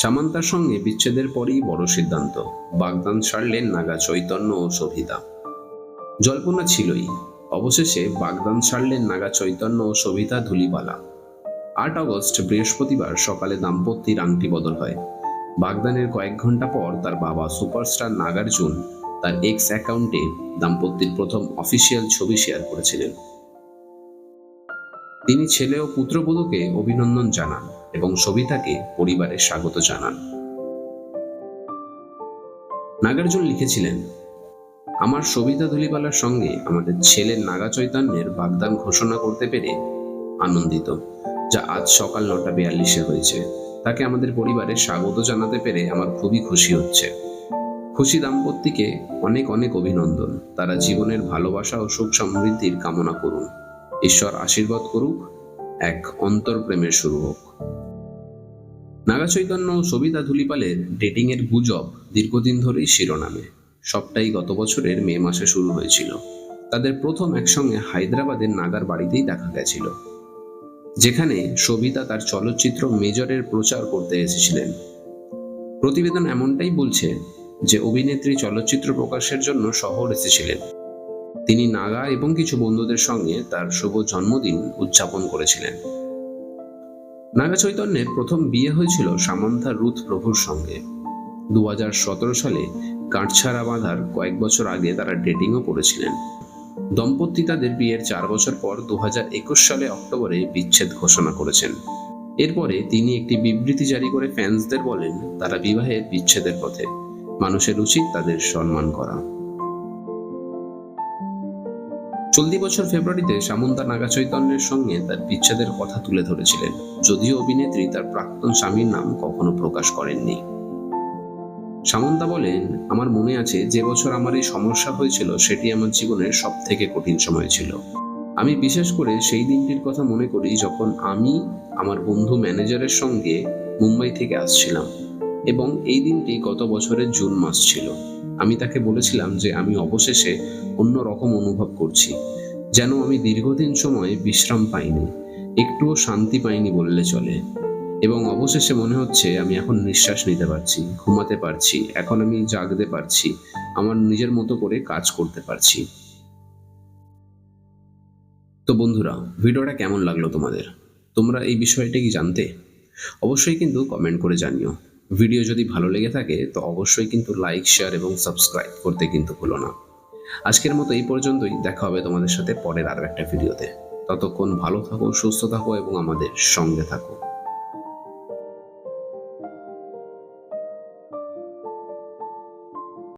সামান্তার সঙ্গে বিচ্ছেদের পরই বড় সিদ্ধান্ত, বাগদান ছাড়লেন নাগা চৈতন্য ও সবিতা। জল্পনা ছিলই, অবশেষে বাগদান ছাড়লেন নাগা চৈতন্য ও সবিতা ধুলিপালা। 8 আগস্ট বৃহস্পতিবার সকালে দাম্পত্যের আংটি বদল হয়। বাগদানের কয়েক ঘন্টা পর তার বাবা সুপারস্টার নাগার্জুন তার এক্স অ্যাকাউন্টে দাম্পত্যের প্রথম অফিসিয়াল ছবি শেয়ার করেছিলেন। তিনি ছেলে ও পুত্রবধূকে অভিনন্দন জানান এবং সবিতাকে পরিবারে স্বাগত জানান। নাগার্জুন লিখেছিলেন, আমার সবিতা ধুলিপালার সঙ্গে আমাদের ছেলের নাগা চৈতন্যের বাগদান ঘোষণা করতে পেরে আনন্দিত, যা আজ সকাল 9:42 হয়েছে। তাকে আমাদের পরিবারে স্বাগত জানাতে পেরে আমার খুবই খুশি হচ্ছে। খুশি দাম্পত্যকে অনেক অনেক অভিনন্দন। তারা জীবনের ভালোবাসা ও সুখ সমৃদ্ধির কামনা করুন। ঈশ্বর আশীর্বাদ করুক, এক অন্তরপ্রেমের শুরু হোক। নাগা চৈতন্য ও সবিতা ধুলিপালের ডেটিং এর গুজব দীর্ঘদিন ধরেই শিরোনামে। সবটাই গত বছরের মে মাসে শুরু হয়েছিল। তাদের প্রথম একসঙ্গে হায়দ্রাবাদের নাগার বাড়িতেই দেখা গেছিল, যেখানে সবিতা তার চলচ্চিত্র মেজরের প্রচার করতে এসেছিলেন। প্রতিবেদন এমনটাই বলছে যে অভিনেত্রী চলচ্চিত্র প্রকাশের জন্য শহর এসেছিলেন। তিনি নাগা এবং কিছু বন্ধুদের সঙ্গে তার শুভ জন্মদিন উদযাপন করেছিলেন। নাগা চৈতন্যের প্রথম বিয়ে হয়েছিল সামান্থা রুথ প্রভুর সঙ্গে। 2017 সালে গাঁটছড়া বাঁধার কয়েক বছর আগে তারা ডেটিংও করেছিলেন। দম্পতি তাদের বিয়ের 4 বছর পর 2021 সালে অক্টোবরে বিচ্ছেদ ঘোষণা করেছেন। এরপরে তিনি একটি বিবৃতি জারি করে ফ্যান্সদের বলেন, তারা বিবাহের বিচ্ছেদের পথে, মানুষের উচিত তাদের সম্মান করা। চলতি বছর ফেব্রুয়ারিতে সামন্তা নাগা চৈতন্যের সঙ্গে তার বিচ্ছেদের কথা তুলে ধরেছিলেন, যদিও অভিনেত্রী তার প্রাক্তন স্বামীর নাম কখনো প্রকাশ করেননি। সামন্তা বলেন, আমার মনে আছে যে বছর আমার এই সমস্যা হয়েছিল সেটি আমার জীবনের সব থেকে কঠিন সময় ছিল। আমি বিশেষ করে সেই দিনটির কথা মনে করি যখন আমি আমার বন্ধু ম্যানেজারের সঙ্গে মুম্বাই থেকে আসছিলাম, এবং এই দিনটি গত বছরের জুন মাস ছিল। আমি তাকে বলেছিলাম যে আমি অবশেষে অন্য রকম অনুভব করছি, যেন আমি দীর্ঘদিন সময় বিশ্রাম পাইনি, একটুও শান্তি পাইনি বললে চলে, এবং অবশেষে মনে হচ্ছে আমি এখন নিঃশ্বাস নিতে পারছি, ঘুমাতে পারছি, এখন আমি জাগতে পারছি, আমার নিজের মতো করে কাজ করতে পারছি। তো বন্ধুরা, ভিডিওটা কেমন লাগলো তোমাদের? তোমরা এই বিষয়টা কি জানতে? অবশ্যই কিন্তু কমেন্ট করে জানিও। ভিডিও যদি ভালো লেগে থাকে তো অবশ্যই কিন্তু লাইক, শেয়ার এবং সাবস্ক্রাইব করতে কিন্তু ভুলো না। আজকের মতো এই পর্যন্তই। দেখা হবে তোমাদের সাথে পরের আরো একটা ভিডিওতে। ততক্ষণ ভালো থাকো, সুস্থ থাকো এবং আমাদের সঙ্গে থাকো।